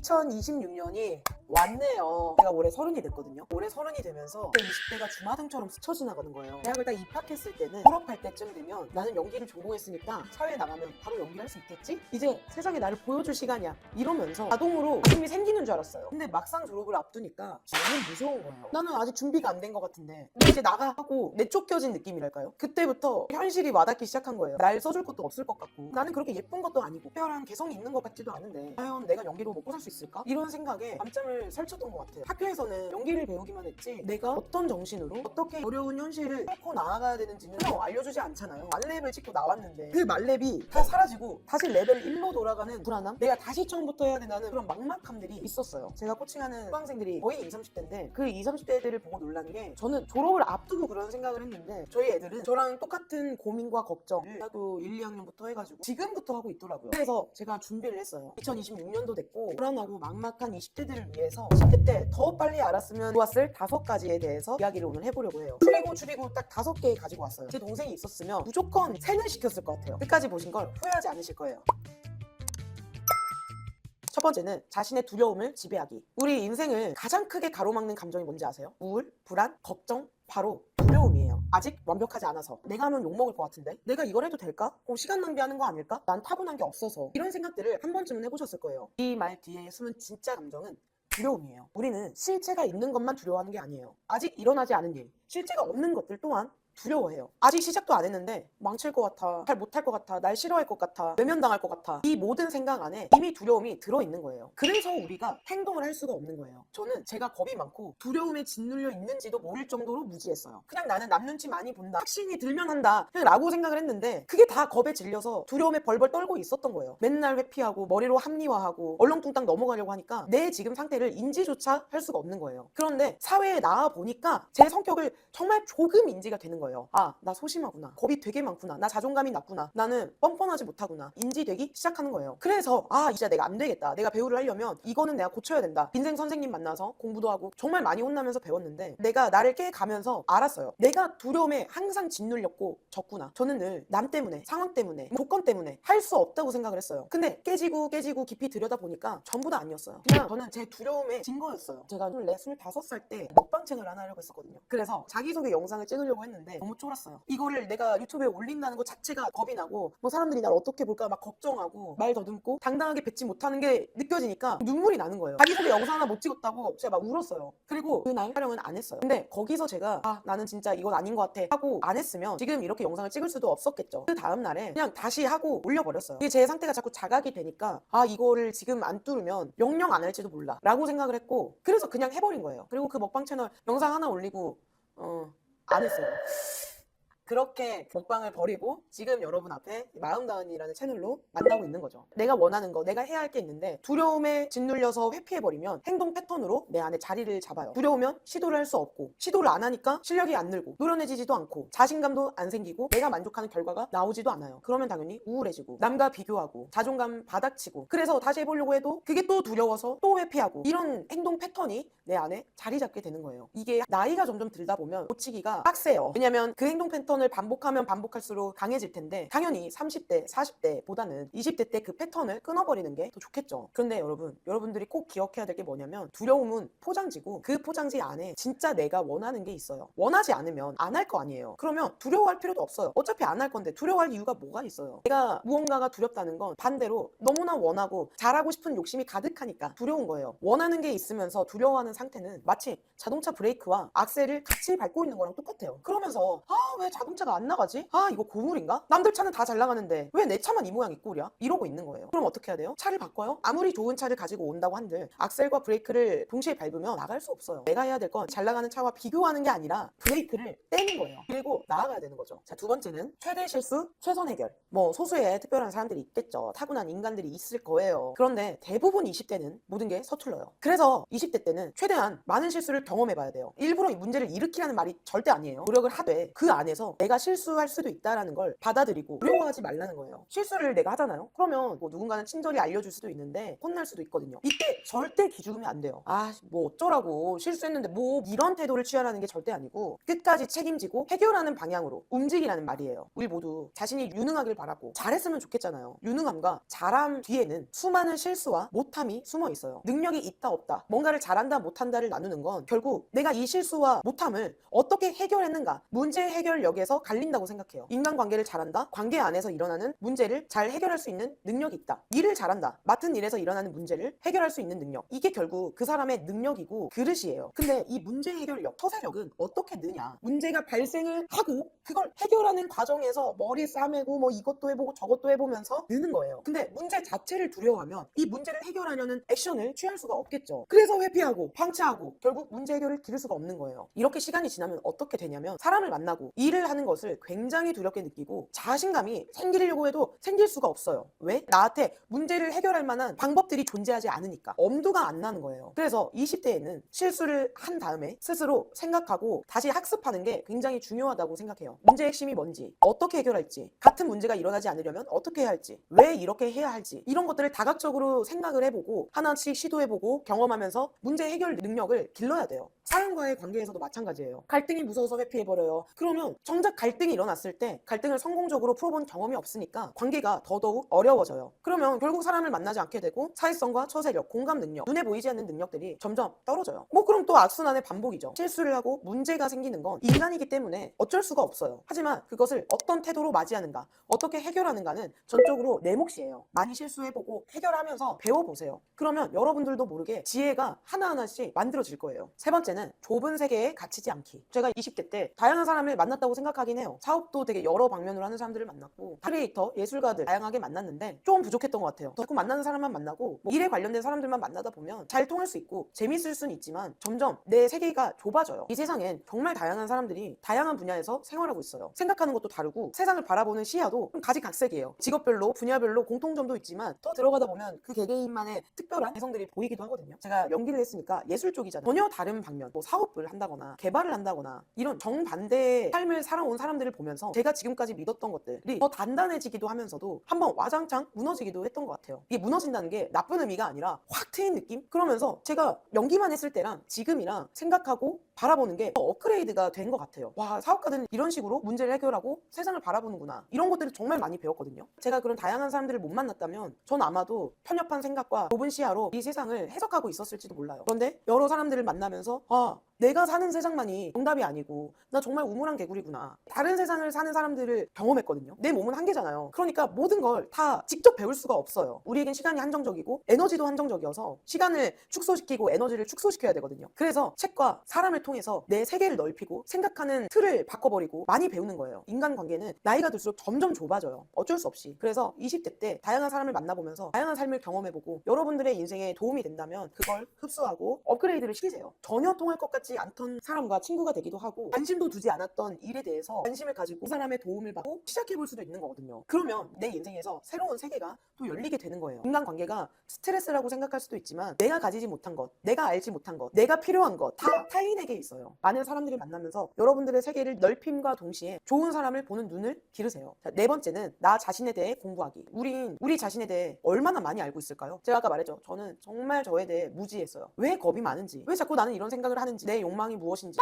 2026년이 왔네요. 제가 올해 30이 됐거든요. 올해 30이 되면서 20대가 주마등처럼 스쳐 지나가는 거예요. 대학을 딱 입학했을 때는 졸업할 때쯤 되면 나는 연기를 전공했으니까 사회에 나가면 바로 연기를 할 수 있겠지? 이제 세상에 나를 보여줄 시간이야. 이러면서 자동으로 힘이 생기는 줄 알았어요. 근데 막상 졸업을 앞두니까 너무 무서운 거예요. 나는 아직 준비가 안 된 것 같은데 근데 이제 나가고 내쫓겨진 느낌이랄까요? 그때부터 현실이 와닿기 시작한 거예요. 날 써줄 것도 없을 것 같고 나는 그렇게 예쁜 것도 아니고 특별한 개성이 있는 것 같지도 않은데 과연 내가 연기로 먹고 살 수 있을까? 이런 생각에 밤잠을 설쳤던 것 같아요. 학교에서는 연기를 배우기만 했지 내가 어떤 정신으로 어떻게 어려운 현실을 뚫고 나아가야 되는지는 알려주지 않잖아요. 만렙을 찍고 나왔는데 그 만렙이 다 사라지고 다시 레벨 1로 돌아가는 불안함? 내가 다시 처음부터 해야 된다는 그런 막막함들이 있었어요. 제가 코칭하는 수강생들이 거의 20, 30대인데 그 20, 30대들을 보고 놀란 게 저는 졸업을 앞두고 그런 생각을 했는데 저희 애들은 저랑 똑같은 고민과 걱정을 나도 1, 2학년부터 해가지고 지금부터 하고 있더라고요. 그래서 제가 준비를 했어요. 2026년도 됐고 불안하고 막막한 20대들을 위해서 20대 때 더 빨리 알았으면 좋았을 5가지에 대해서 이야기를 오늘 해보려고 해요. 줄이고 딱 5개 가지고 왔어요. 제 동생이 있었으면 무조건 세뇌시켰을 것 같아요. 끝까지 보신 걸 후회하지 않으실 거예요. 첫 번째는 자신의 두려움을 지배하기. 우리 인생을 가장 크게 가로막는 감정이 뭔지 아세요? 우울, 불안, 걱정, 바로 두려움이에요. 아직 완벽하지 않아서 내가 하면 욕먹을 것 같은데 내가 이걸 해도 될까? 시간 낭비하는 거 아닐까? 난 타고난 게 없어서 이런 생각들을 한 번쯤은 해보셨을 거예요. 이 말 뒤에 숨은 진짜 감정은 두려움이에요. 우리는 실체가 있는 것만 두려워하는 게 아니에요. 아직 일어나지 않은 일, 실체가 없는 것들 또한 두려워해요. 아직 시작도 안 했는데 망칠 것 같아, 잘 못할 것 같아, 날 싫어할 것 같아, 외면당할 것 같아, 이 모든 생각 안에 이미 두려움이 들어있는 거예요. 그래서 우리가 행동을 할 수가 없는 거예요. 저는 제가 겁이 많고 두려움에 짓눌려 있는지도 모를 정도로 무지했어요. 그냥 나는 남 눈치 많이 본다, 확신이 들면 한다 그냥 라고 생각을 했는데 그게 다 겁에 질려서 두려움에 벌벌 떨고 있었던 거예요. 맨날 회피하고 머리로 합리화하고 얼렁뚱땅 넘어가려고 하니까 내 지금 상태를 인지조차 할 수가 없는 거예요. 그런데 사회에 나와 보니까 제 성격을 정말 조금 인지가 되는 거예요. 아, 나 소심하구나, 겁이 되게 많구나, 나 자존감이 낮구나, 나는 뻔뻔하지 못하구나, 인지되기 시작하는 거예요. 그래서 이제 내가 안 되겠다, 내가 배우를 하려면 이거는 내가 고쳐야 된다. 인생 선생님 만나서 공부도 하고 정말 많이 혼나면서 배웠는데 내가 나를 깨가면서 알았어요. 내가 두려움에 항상 짓눌렸고 졌구나. 저는 늘 남 때문에, 상황 때문에, 조건 때문에 할 수 없다고 생각을 했어요. 근데 깨지고 깊이 들여다보니까 전부 다 아니었어요. 그냥 저는 제 두려움의 증거였어요. 제가 24, 25살 때 먹방 채널 하나 하려고 했었거든요. 그래서 자기소개 영상을 찍으려고 했는데 너무 쫄았어요. 이거를 내가 유튜브에 올린다는 것 자체가 겁이 나고 사람들이 날 어떻게 볼까 막 걱정하고 말 더듬고 당당하게 뱉지 못하는 게 느껴지니까 눈물이 나는 거예요. 자기소개 영상 하나 못 찍었다고 제가 막 울었어요. 그리고 그날 촬영은 안 했어요. 근데 거기서 제가 나는 진짜 이건 아닌 것 같아 하고 안 했으면 지금 이렇게 영상을 찍을 수도 없었겠죠. 그 다음날에 그냥 다시 하고 올려버렸어요. 이게 제 상태가 자꾸 자각이 되니까 이거를 지금 안 뚫으면 영영 안 할지도 몰라 라고 생각을 했고 그래서 그냥 해버린 거예요. 그리고 그 먹방 채널 영상 하나 올리고 안 했어요. 그렇게 먹방을 버리고 지금 여러분 앞에 마음다은이라는 채널로 만나고 있는 거죠. 내가 원하는 거, 내가 해야 할 게 있는데 두려움에 짓눌려서 회피해버리면 행동 패턴으로 내 안에 자리를 잡아요. 두려우면 시도를 할 수 없고 시도를 안 하니까 실력이 안 늘고 노련해지지도 않고 자신감도 안 생기고 내가 만족하는 결과가 나오지도 않아요. 그러면 당연히 우울해지고 남과 비교하고 자존감 바닥치고 그래서 다시 해보려고 해도 그게 또 두려워서 또 회피하고 이런 행동 패턴이 내 안에 자리 잡게 되는 거예요. 이게 나이가 점점 들다 보면 고치기가 빡세요. 왜냐면 그 행동 패턴을 반복하면 반복할수록 강해질 텐데 당연히 30대, 40대보다는 20대 때 그 패턴을 끊어버리는 게 더 좋겠죠. 그런데 여러분들이 꼭 기억해야 될 게 뭐냐면 두려움은 포장지고 그 포장지 안에 진짜 내가 원하는 게 있어요. 원하지 않으면 안 할 거 아니에요. 그러면 두려워할 필요도 없어요. 어차피 안 할 건데 두려워할 이유가 뭐가 있어요. 내가 무언가가 두렵다는 건 반대로 너무나 원하고 잘하고 싶은 욕심이 가득하니까 두려운 거예요. 원하는 게 있으면서 두려워하는 상태는 마치 자동차 브레이크와 악셀을 같이 밟고 있는 거랑 똑같아요. 그러면서 왜 자동차가 안 나가지? 이거 고물인가? 남들 차는 다 잘 나가는데 왜 내 차만 이 모양 이 꼴이야? 이러고 있는 거예요. 그럼 어떻게 해야 돼요? 차를 바꿔요? 아무리 좋은 차를 가지고 온다고 한들 악셀과 브레이크를 동시에 밟으면 나갈 수 없어요. 내가 해야 될 건 잘 나가는 차와 비교하는 게 아니라 브레이크를 떼는 거예요. 그리고 나아가야 되는 거죠. 자, 두 번째는 최대 실수, 최선 해결. 소수의 특별한 사람들이 있겠죠. 타고난 인간들이 있을 거예요. 그런데 대부분 20대는 모든 게 서툴러요. 그래서 20대 때는 최대한 많은 실수를 경험해봐야 돼요. 일부러 이 문제를 일으키라는 말이 절대 아니에요. 노력을 하되 그 안에서 관계에서 내가 실수할 수도 있다라는 걸 받아들이고 두려워하지 말라는 거예요. 실수를 내가 하잖아요. 그러면 뭐 누군가는 친절히 알려줄 수도 있는데 혼날 수도 있거든요. 이때 절대 기죽으면 안 돼요. 뭐 어쩌라고, 실수했는데 뭐, 이런 태도를 취하라는 게 절대 아니고 끝까지 책임지고 해결하는 방향으로 움직이라는 말이에요. 우리 모두 자신이 유능하길 바라고 잘했으면 좋겠잖아요. 유능함과 잘함 뒤에는 수많은 실수와 못함이 숨어 있어요. 능력이 있다 없다, 뭔가를 잘한다 못한다를 나누는 건 결국 내가 이 실수와 못함을 어떻게 해결했는가, 문제 해결력에서 갈린다고 생각해요. 인간관계를 잘한다, 관계 안에서 일어나는 문제를 잘 해결할 수 있는 능력이 있다. 일을 잘한다, 맡은 일에서 일어나는 문제를 해결할 수 있는 능력. 이게 결국 그 사람의 능력이고 그릇이에요. 근데 이 문제 해결력, 처세력은 어떻게 느냐? 문제가 발생을 하고 그걸 해결하는 과정에서 머리 싸매고 뭐 이것도 해보고 저것도 해보면서 느는 거예요. 근데 문제 자체를 두려워하면 이 문제를 해결하려는 액션을 취할 수가 없겠죠. 그래서 회피하고 방치하고 결국 문제 해결을 기를 수가 없는 거예요. 이렇게 시간이 지나면 어떻게 되냐면 사람을 만나고 일을 하는 것을 굉장히 두렵게 느끼고 자신감이 생기려고 해도 생길 수가 없어요. 왜? 나한테 문제를 해결할 만한 방법들이 존재하지 않으니까 엄두가 안 나는 거예요. 그래서 20대에는 실수를 한 다음에 스스로 생각하고 다시 학습하는 게 굉장히 중요하다고 생각해요. 문제의 핵심이 뭔지, 어떻게 해결할지, 같은 문제가 일어나지 않으려면 어떻게 해야 할지, 왜 이렇게 해야 할지, 이런 것들을 다각적으로 생각을 해보고 하나씩 시도해보고 경험하면서 문제 해결 능력을 길러야 돼요. 사람과의 관계에서도 마찬가지예요. 갈등이 무서워서 회피해버려요. 그러면 정작 갈등이 일어났을 때 갈등을 성공적으로 풀어본 경험이 없으니까 관계가 더더욱 어려워져요. 그러면 결국 사람을 만나지 않게 되고 사회성과 처세력, 공감 능력, 눈에 보이지 않는 능력들이 점점 떨어져요. 그럼 또 악순환의 반복이죠. 실수를 하고 문제가 생기는 건 인간이기 때문에 어쩔 수가 없어요. 하지만 그것을 어떤 태도로 맞이하는가, 어떻게 해결하는가는 전적으로 내 몫이에요. 많이 실수해보고 해결하면서 배워보세요. 그러면 여러분들도 모르게 지혜가 하나하나씩 만들어질 거예요. 세 번째는 좁은 세계에 갇히지 않기. 제가 20대 때 다양한 사람을 만났다고 생각하긴 해요. 사업도 되게 여러 방면으로 하는 사람들을 만났고 크리에이터, 예술가들 다양하게 만났는데 좀 부족했던 것 같아요. 자꾸 만나는 사람만 만나고 일에 관련된 사람들만 만나다 보면 잘 통할 수 있고 재밌을 수는 있지만 점점 내 세계가 좁아져요. 이 세상엔 정말 다양한 사람들이 다양한 분야에서 생활하고 있어요. 생각하는 것도 다르고 세상을 바라보는 시야도 좀 가지각색이에요. 직업별로, 분야별로 공통점도 있지만 더 들어가다 보면 그 개개인만의 특별한 개성들이 보이기도 하거든요. 제가 연기를 했으니까 예술 쪽이잖아요. 전혀 다른 방면, 뭐 사업을 한다거나 개발을 한다거나 이런 정반대의 삶을 살아온 사람들을 보면서 제가 지금까지 믿었던 것들이 더 단단해지기도 하면서도 한번 와장창 무너지기도 했던 것 같아요. 이게 무너진다는 게 나쁜 의미가 아니라 확 트인 느낌? 그러면서 제가 연기만 했을 때랑 지금이랑 생각하고 바라보는 게 더 업그레이드가 된 것 같아요. 와, 사업가들은 이런 식으로 문제를 해결하고 세상을 바라보는구나. 이런 것들을 정말 많이 배웠거든요. 제가 그런 다양한 사람들을 못 만났다면 전 아마도 편협한 생각과 좁은 시야로 이 세상을 해석하고 있었을지도 몰라요. 그런데 여러 사람들을 만나면서 내가 사는 세상만이 정답이 아니고 나 정말 우물한 개구리구나. 다른 세상을 사는 사람들을 경험했거든요. 내 몸은 한계잖아요. 그러니까 모든 걸 다 직접 배울 수가 없어요. 우리에겐 시간이 한정적이고 에너지도 한정적이어서 시간을 축소시키고 에너지를 축소시켜야 되거든요. 그래서 책과 사람을 통해서 내 세계를 넓히고 생각하는 틀을 바꿔버리고 많이 배우는 거예요. 인간관계는 나이가 들수록 점점 좁아져요. 어쩔 수 없이. 그래서 20대 때 다양한 사람을 만나보면서 다양한 삶을 경험해보고 여러분들의 인생에 도움이 된다면 그걸 흡수하고 업그레이드를 시키세요. 전혀 통할 것 같지 않던 사람과 친구가 되기도 하고 관심도 두지 않았던 일에 대해서 관심을 가지고 그 사람의 도움을 받고 시작해볼 수도 있는 거거든요. 그러면 내 인생에서 새로운 세계가 또 열리게 되는 거예요. 인간관계가 스트레스라고 생각할 수도 있지만 내가 가지지 못한 것, 내가 알지 못한 것, 내가 필요한 것 다 타인에게 있어요. 많은 사람들을 만나면서 여러분들의 세계를 넓힘과 동시에 좋은 사람을 보는 눈을 기르세요. 자, 네 번째는 나 자신에 대해 공부하기. 우리 자신에 대해 얼마나 많이 알고 있을까요? 제가 아까 말했죠. 저는 정말 저에 대해 무지했어요. 왜 겁이 많은지, 왜 자꾸 나는 이런 생각을 하는지, 내 욕망이 무엇인지,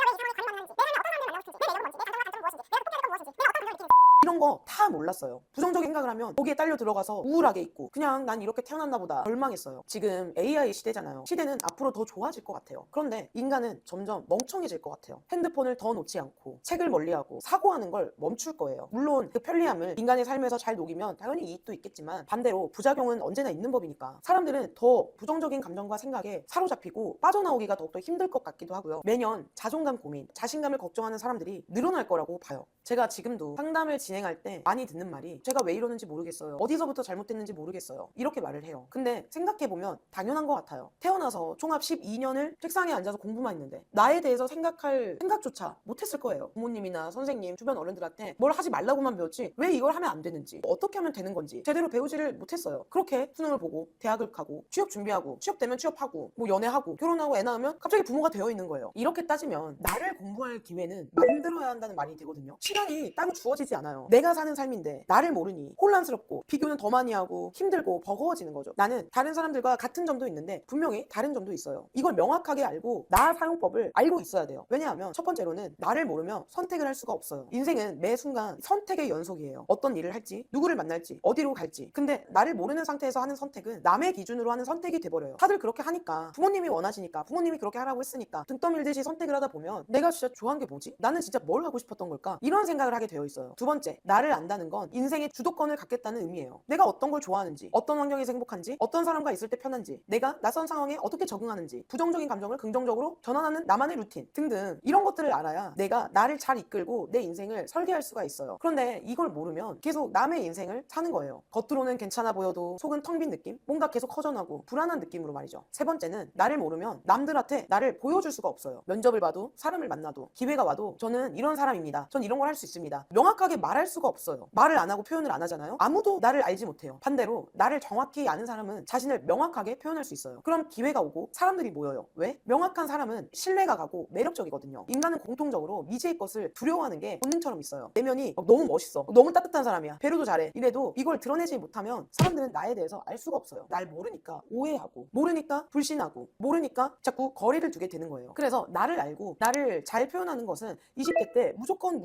이런 거 다 몰랐어요. 부정적인 생각을 하면 거기에 딸려 들어가서 우울하게 있고 그냥 난 이렇게 태어났나 보다 절망했어요. 지금 AI 시대잖아요. 시대는 앞으로 더 좋아질 것 같아요. 그런데 인간은 점점 멍청해질 것 같아요. 핸드폰을 더 놓지 않고 책을 멀리하고 사고하는 걸 멈출 거예요. 물론 그 편리함을 인간의 삶에서 잘 녹이면 당연히 이익도 있겠지만 반대로 부작용은 언제나 있는 법이니까 사람들은 더 부정적인 감정과 생각에 사로잡히고 빠져나오기가 더욱더 힘들 것 같기도 하고요. 매년 자존감 고민, 자신감을 걱정하는 사람들이 늘어날 거라고 봐요. 제가 지금도 상담을 진행할 얘기할 때 많이 듣는 말이 제가 왜 이러는지 모르겠어요. 어디서부터 잘못됐는지 모르겠어요. 이렇게 말을 해요. 근데 생각해보면 당연한 것 같아요. 태어나서 총합 12년을 책상에 앉아서 공부만 했는데 나에 대해서 생각할 생각조차 못했을 거예요. 부모님이나 선생님, 주변 어른들한테 뭘 하지 말라고만 배웠지 왜 이걸 하면 안 되는지, 어떻게 하면 되는 건지 제대로 배우지를 못했어요. 그렇게 수능을 보고 대학을 가고 취업 준비하고 취업되면 취업하고 뭐 연애하고 결혼하고 애 낳으면 갑자기 부모가 되어 있는 거예요. 이렇게 따지면 나를 공부할 기회는 만들어야 한다는 말이 되거든요. 시간이 따로 주어지지 않아요. 내가 사는 삶인데 나를 모르니 혼란스럽고 비교는 더 많이 하고 힘들고 버거워지는 거죠. 나는 다른 사람들과 같은 점도 있는데 분명히 다른 점도 있어요. 이걸 명확하게 알고 나 사용법을 알고 있어야 돼요. 왜냐하면 첫 번째로는 나를 모르면 선택을 할 수가 없어요. 인생은 매 순간 선택의 연속이에요. 어떤 일을 할지, 누구를 만날지, 어디로 갈지. 근데 나를 모르는 상태에서 하는 선택은 남의 기준으로 하는 선택이 돼버려요. 다들 그렇게 하니까, 부모님이 원하시니까, 부모님이 그렇게 하라고 했으니까 등 떠밀듯이 선택을 하다 보면 내가 진짜 좋아하는 게 뭐지? 나는 진짜 뭘 하고 싶었던 걸까? 이런 생각을 하게 되어 있어요. 두 번째, 나를 안다는 건 인생의 주도권을 갖겠다는 의미예요. 내가 어떤 걸 좋아하는지, 어떤 환경에서 행복한지, 어떤 사람과 있을 때 편한지, 내가 낯선 상황에 어떻게 적응하는지, 부정적인 감정을 긍정적으로 전환하는 나만의 루틴 등등, 이런 것들을 알아야 내가 나를 잘 이끌고 내 인생을 설계할 수가 있어요. 그런데 이걸 모르면 계속 남의 인생을 사는 거예요. 겉으로는 괜찮아 보여도 속은 텅 빈 느낌? 뭔가 계속 허전하고 불안한 느낌으로 말이죠. 세 번째는 나를 모르면 남들한테 나를 보여줄 수가 없어요. 면접을 봐도, 사람을 만나도, 기회가 와도 저는 이런 사람입니다, 전 이런 걸 할 수 있습니다, 명확하게 말할 수가 없어요. 말을 안 하고 표현을 안 하잖아요. 아무도 나를 알지 못해요. 반대로 나를 정확히 아는 사람은 자신을 명확하게 표현할 수 있어요. 그럼 기회가 오고 사람들이 모여요. 왜? 명확한 사람은 신뢰가 가고 매력적이거든요. 인간은 공통적으로 미지의 것을 두려워하는 게 본능처럼 있어요. 내면이 너무 멋있어, 너무 따뜻한 사람이야, 배려도 잘해, 이래도 이걸 드러내지 못하면 사람들은 나에 대해서 알 수가 없어요. 날 모르니까 오해하고, 모르니까 불신하고, 모르니까 자꾸 거리를 두게 되는 거예요. 그래서 나를 알고 나를 잘 표현하는 것은 20대 때 무조건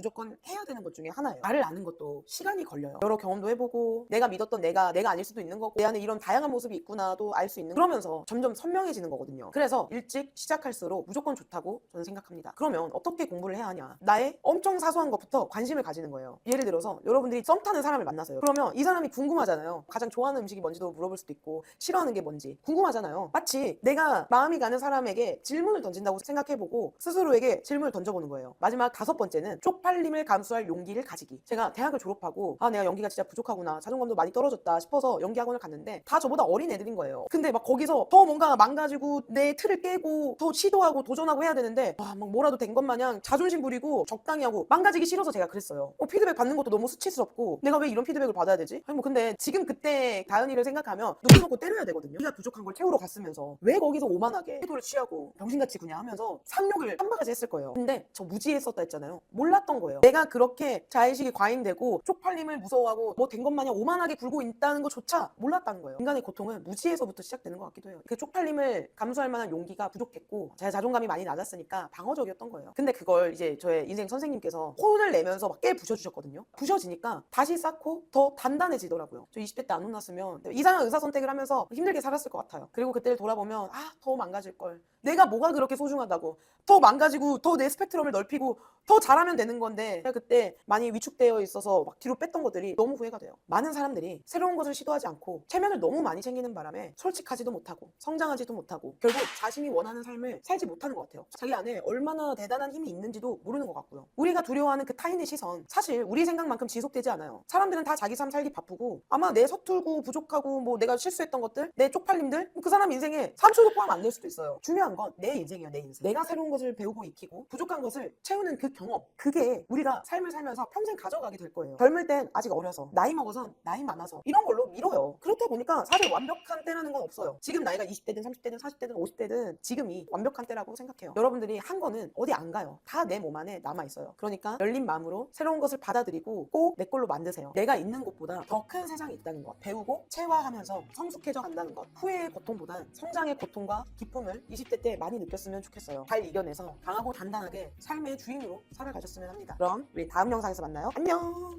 해야 되는 것 중에 하나예요. 나를 아는 것도 시간이 걸려요. 여러 경험도 해보고, 내가 믿었던 내가 아닐 수도 있는 거고, 내 안에 이런 다양한 모습이 있구나도 알 수 있는, 그러면서 점점 선명해지는 거거든요. 그래서 일찍 시작할수록 무조건 좋다고 저는 생각합니다. 그러면 어떻게 공부를 해야 하냐? 나의 엄청 사소한 것부터 관심을 가지는 거예요. 예를 들어서 여러분들이 썸 타는 사람을 만나서요. 그러면 이 사람이 궁금하잖아요. 가장 좋아하는 음식이 뭔지도 물어볼 수도 있고, 싫어하는 게 뭔지 궁금하잖아요. 마치 내가 마음이 가는 사람에게 질문을 던진다고 생각해보고 스스로에게 질문을 던져보는 거예요. 마지막 다섯 번째는 쪽팔림을 감수할 용기를 가지기. 제가 대학을 졸업하고 내가 연기가 진짜 부족하구나, 자존감도 많이 떨어졌다 싶어서 연기학원을 갔는데 다 저보다 어린 애들인 거예요. 근데 막 거기서 더 뭔가 망가지고 내 틀을 깨고 더 시도하고 도전하고 해야 되는데 막 뭐라도 된 것 마냥 자존심 부리고 적당히 하고, 망가지기 싫어서 제가 그랬어요. 피드백 받는 것도 너무 수치스럽고 내가 왜 이런 피드백을 받아야 되지? 아니 뭐 근데 지금 그때 다현이를 생각하면 눈 감고 때려야 되거든요. 네가 부족한 걸 채우러 갔으면서 왜 거기서 오만하게 태도를 취하고 병신같이 그냥 하면서 상욕을 한 바가지 했을 거예요. 근데 저 무지했었다 했잖아요. 몰랐던 거예요. 내가 그렇게 자의식이 과잉되고 쪽팔림을 무서워하고 뭐 된 것 마냥 오만하게 굴고 있다는 것조차 몰랐다는 거예요. 인간의 고통은 무지에서부터 시작되는 것 같기도 해요. 그 쪽팔림을 감수할 만한 용기가 부족했고 제 자존감이 많이 낮았으니까 방어적이었던 거예요. 근데 그걸 이제 저의 인생 선생님께서 혼을 내면서 막 깨 부셔주셨거든요. 부셔지니까 다시 쌓고 더 단단해지더라고요. 저 20대 때 안 혼났으면 이상한 의사 선택을 하면서 힘들게 살았을 것 같아요. 그리고 그때를 돌아보면 더 망가질걸, 내가 뭐가 그렇게 소중하다고, 더 망가지고 더 내 스펙트럼을 넓히고 더 잘하면 되는 건데 제가 그때 많이 위축되어 있어서 막 뒤로 뺐던 것들이 너무 후회가 돼요. 많은 사람들이 새로운 것을 시도하지 않고 체면을 너무 많이 챙기는 바람에 솔직하지도 못하고 성장하지도 못하고 결국 자신이 원하는 삶을 살지 못하는 것 같아요. 자기 안에 얼마나 대단한 힘이 있는지도 모르는 것 같고요. 우리가 두려워하는 그 타인의 시선, 사실 우리 생각만큼 지속되지 않아요. 사람들은 다 자기 삶 살기 바쁘고 아마 내 서툴고 부족하고 뭐 내가 실수했던 것들, 내 쪽팔림들, 그 사람 인생에 3초도 포함 안 될 수도 있어요. 중요한 건 내 인생이에요. 내 인생. 내가 새로운 것을 배우고 익히고 부족한 것을 채우는 그 경험, 그게 우리가 삶을 살면서 평생 가져가게 될 거예요. 젊을 땐 아직 어려서, 나이 먹어서, 나이 많아서 이런 걸로 미뤄요. 그렇다 보니까 사실 완벽한 때라는 건 없어요. 지금 나이가 20대든 30대든 40대든 50대든 지금이 완벽한 때라고 생각해요. 여러분들이 한 거는 어디 안 가요. 다 내 몸 안에 남아있어요. 그러니까 열린 마음으로 새로운 것을 받아들이고 꼭 내 걸로 만드세요. 내가 있는 곳보다 더 큰 세상이 있다는 것, 배우고 체화하면서 성숙해져 간다는 것, 후회의 고통보단 성장의 고통과 기쁨을 20대 때 많이 느꼈으면 좋겠어요. 잘 이겨내서 강하고 단단하게 삶의 주인으로 살아가셨으면 합니다. 그럼 우리 다음 영상에서 만나요. 안녕.